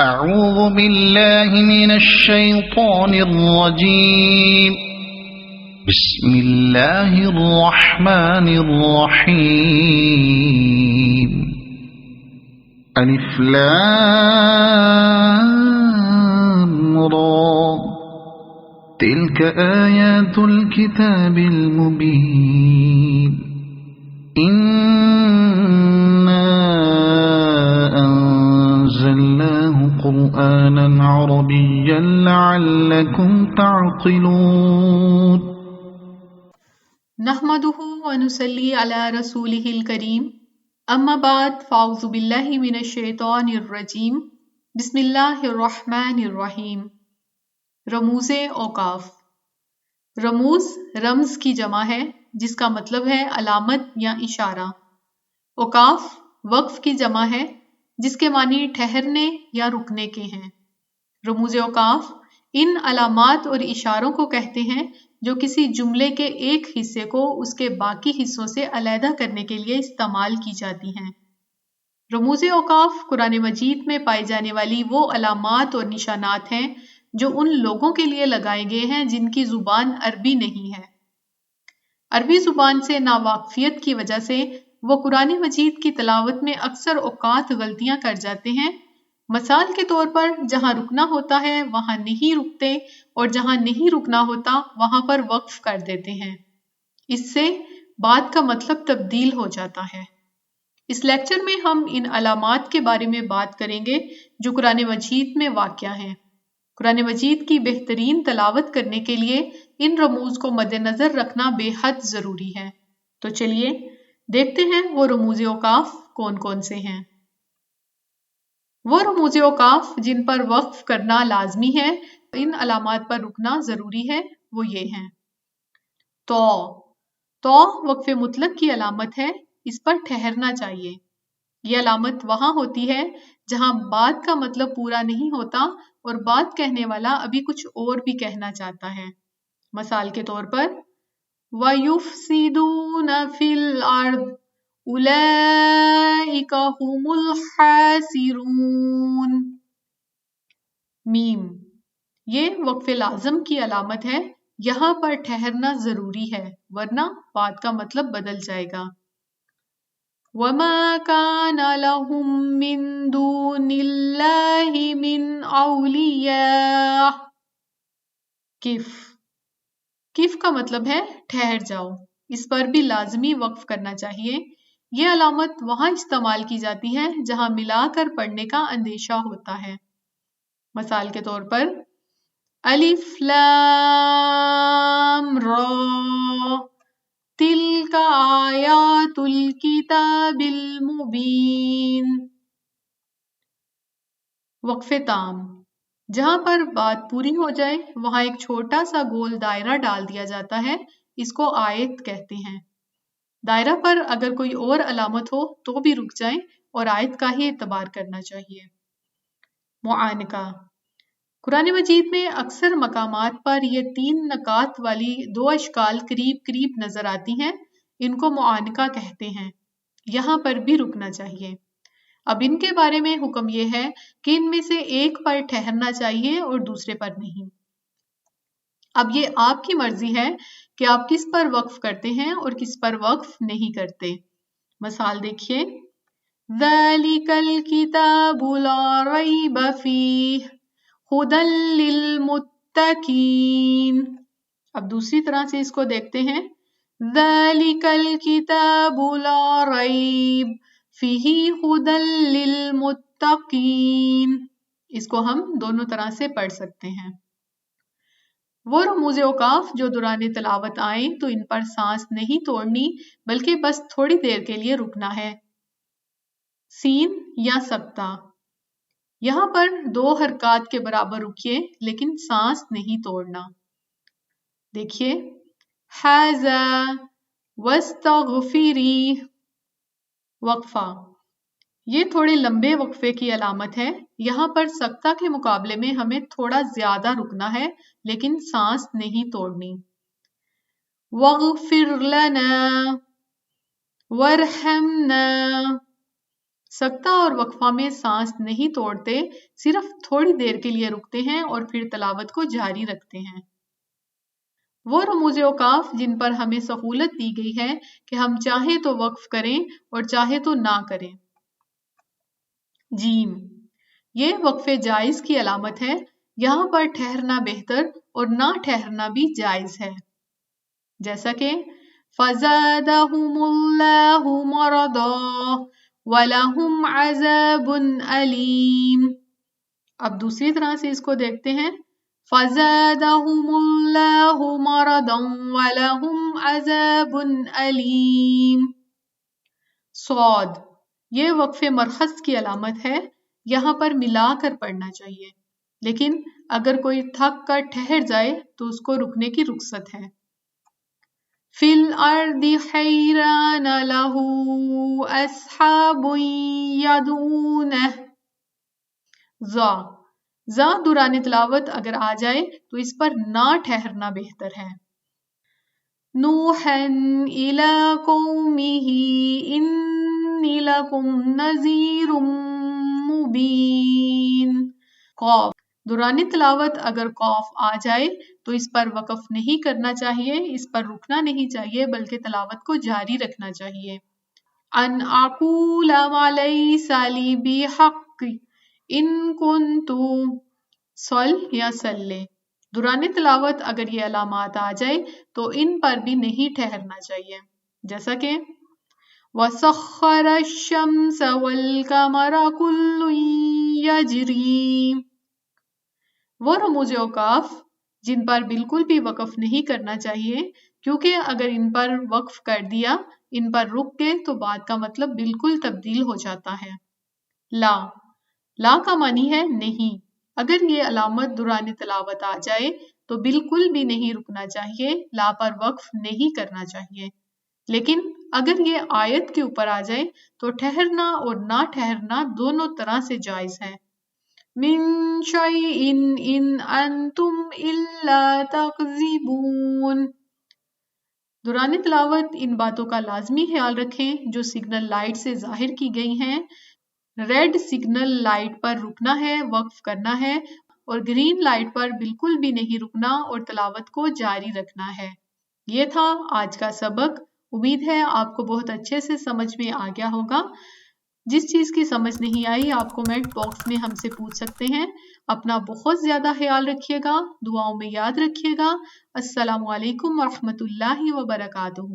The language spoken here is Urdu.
أعوذ بالله من الشيطان الرجيم بسم الله الرحمن الرحيم ألف لام را تلك آيات الكتاب المبين قرآنا عربيا لعلكم تعقلون نحمده ونصلي على رسوله الكريم اما بعد فاعوذ باللہ من الشیطان الرجیم بسم اللہ الرحمن الرحیم۔ رموز اوقاف۔ رموز رمز کی جمع ہے جس کا مطلب ہے علامت یا اشارہ۔ اوقاف وقف کی جمع ہے جس کے معنی ٹھہرنے یا رکنے کے ہیں۔ رموز اوقاف ان علامات اور اشاروں کو کہتے ہیں جو کسی جملے کے ایک حصے کو اس کے باقی حصوں سے علیحدہ کرنے کے لیے استعمال کی جاتی ہیں۔ رموز اوقاف قرآن مجید میں پائی جانے والی وہ علامات اور نشانات ہیں جو ان لوگوں کے لیے لگائے گئے ہیں جن کی زبان عربی نہیں ہے۔ عربی زبان سے ناواقفیت کی وجہ سے وہ قرآن مجید کی تلاوت میں اکثر اوقات غلطیاں کر جاتے ہیں۔ مثال کے طور پر جہاں رکنا ہوتا ہے وہاں نہیں رکتے اور جہاں نہیں رکنا ہوتا وہاں پر وقف کر دیتے ہیں۔ اس سے بات کا مطلب تبدیل ہو جاتا ہے۔ اس لیکچر میں ہم ان علامات کے بارے میں بات کریں گے جو قرآن مجید میں واقع ہیں۔ قرآن مجید کی بہترین تلاوت کرنے کے لیے ان رموز کو مد نظر رکھنا بے حد ضروری ہے۔ تو چلیے دیکھتے ہیں وہ رموز اوقاف کون کون سے ہیں۔ وہ رموز اوقاف جن پر وقف کرنا لازمی ہے، ان علامات پر رکنا ضروری ہے، وہ یہ ہیں۔ تو وقف مطلق کی علامت ہے، اس پر ٹھہرنا چاہیے۔ یہ علامت وہاں ہوتی ہے جہاں بات کا مطلب پورا نہیں ہوتا اور بات کہنے والا ابھی کچھ اور بھی کہنا چاہتا ہے۔ مثال کے طور پر وَيُفْسِدُونَ فِي الْأَرْضِ أُولَئِكَ هُمُ الْخَاسِرُونَ۔ میم یہ وقف لازم کی علامت ہے، یہاں پر ٹھہرنا ضروری ہے ورنہ بات کا مطلب بدل جائے گا۔ وَمَا كَانَ لَهُم مِّن دُونِ اللَّهِ مِنْ أَوْلِيَاءَ۔ کف کا مطلب ہے ٹھہر جاؤ، اس پر بھی لازمی وقف کرنا چاہیے۔ یہ علامت وہاں استعمال کی جاتی ہے جہاں ملا کر پڑھنے کا اندیشہ ہوتا ہے۔ مثال کے طور پر الف لام را تلک آیات الکتاب المبین۔ وقف تام، جہاں پر بات پوری ہو جائے وہاں ایک چھوٹا سا گول دائرہ ڈال دیا جاتا ہے، اس کو آیت کہتے ہیں۔ دائرہ پر اگر کوئی اور علامت ہو تو بھی رک جائیں اور آیت کا ہی اعتبار کرنا چاہیے۔ معانقہ، قرآن مجید میں اکثر مقامات پر یہ 3 نکات والی 2 اشکال قریب قریب نظر آتی ہیں، ان کو معانقہ کہتے ہیں، یہاں پر بھی رکنا چاہیے۔ اب ان کے بارے میں حکم یہ ہے کہ ان میں سے ایک پر ٹھہرنا چاہیے اور دوسرے پر نہیں۔ اب یہ آپ کی مرضی ہے کہ آپ کس پر وقف کرتے ہیں اور کس پر وقف نہیں کرتے۔ مثال دیکھیے ذَلِكَ الْكِتَابُ لَا رَيْبَ فِيهِ هُدًى لِّلْمُتَّقِينَ۔ اب دوسری طرح سے اس کو دیکھتے ہیں ذَلِكَ الْكِتَابُ لَا رَيْبَ فِيهِ هُدًى لِّلْمُتَّقِينَ۔ اس کو ہم دونوں طرح سے پڑھ سکتے ہیں۔ وہ رموز اوقاف جو دوران تلاوت آئیں تو ان پر سانس نہیں توڑنی بلکہ بس تھوڑی دیر کے لیے رکنا ہے۔ سین یا سکتہ، یہاں پر 2 حرکات کے برابر رکیے لیکن سانس نہیں توڑنا۔ دیکھیے ھذا واستغفری۔ وقفہ، یہ تھوڑے لمبے وقفے کی علامت ہے، یہاں پر سکتہ کے مقابلے میں ہمیں تھوڑا زیادہ رکنا ہے لیکن سانس نہیں توڑنی۔ وَاغْفِرْ لَنَا وَارْحَمْنَا۔ سکتہ اور وقفہ میں سانس نہیں توڑتے، صرف تھوڑی دیر کے لیے رکتے ہیں اور پھر تلاوت کو جاری رکھتے ہیں۔ وہ رموز اوقاف جن پر ہمیں سہولت دی گئی ہے کہ ہم چاہیں تو وقف کریں اور چاہے تو نہ کریں۔ جیم، یہ وقف جائز کی علامت ہے، یہاں پر ٹھہرنا بہتر اور نہ ٹھہرنا بھی جائز ہے، جیسا کہ فَزَادَهُمُ اللَّهُ مَرَضًا وَلَهُمْ عَذَابٌ أَلِيمٌ۔ اب دوسری طرح سے اس کو دیکھتے ہیں، فَزَادَهُمُ اللَّهُ مَرَضًا وَلَهُمْ عَذَابٌ أَلِيمٌ۔ صاد، یہ وقف مرخص کی علامت ہے، یہاں پر ملا کر پڑھنا چاہیے، لیکن اگر کوئی تھک کر ٹھہر جائے تو اس کو رکنے کی رخصت ہے۔ فِي الْأَرْضِ حَيْرَانَ لَهُ أَصْحَابٌ يَدْعُونَهُ۔ زا دوران تلاوت اگر آ جائے تو اس پر نہ ٹھہرنا بہتر ہے۔ نُوحًا إِلَىٰ قَوْمِهِ إِنِّي لَكُمْ نَذِيرٌ مُّبِينٌ۔ قاف، دوران تلاوت اگر قاف آ جائے تو اس پر وقف نہیں کرنا چاہیے، اس پر رکنا نہیں چاہیے بلکہ تلاوت کو جاری رکھنا چاہیے۔ ان اقول ما لیس لی بحق ان کنت صل یا صلی، دوران تلاوت اگر یہ علامات آ جائے تو ان پر بھی نہیں ٹھہرنا چاہیے، جیسا کہ وَسَخَّرَ الشَّمْسَ وَالْقَمَرَ كُلٌّ يَجْرِي۔ وہ رموز اوقاف جن پر بالکل بھی وقف نہیں کرنا چاہیے، کیونکہ اگر ان پر وقف کر دیا، ان پر رک گئے تو بات کا مطلب بالکل تبدیل ہو جاتا ہے۔ لا، لا کا معنی ہے نہیں، اگر یہ علامت دوران تلاوت آ جائے تو بالکل بھی نہیں رکنا چاہیے، لا پر وقف نہیں کرنا چاہیے، لیکن اگر یہ آیت کے اوپر آ جائے تو ٹھہرنا اور نہ ٹھہرنا دونوں طرح سے جائز ہے۔ من شیء ان انتم الا تکذبون۔ دوران تلاوت ان باتوں کا لازمی خیال رکھیں جو سگنل لائٹ سے ظاہر کی گئی ہیں۔ ریڈ سگنل لائٹ پر رکنا ہے، وقف کرنا ہے، اور گرین لائٹ پر بالکل بھی نہیں رکنا اور تلاوت کو جاری رکھنا ہے۔ یہ تھا آج کا سبق، امید ہے آپ کو بہت اچھے سے سمجھ میں آ گیا ہوگا۔ جس چیز کی سمجھ نہیں آئی آپ کومنٹ باکس میں ہم سے پوچھ سکتے ہیں۔ اپنا بہت زیادہ خیال رکھیے گا، دعاؤں میں یاد رکھیے گا۔ السلام علیکم ورحمۃ اللہ وبرکاتہ۔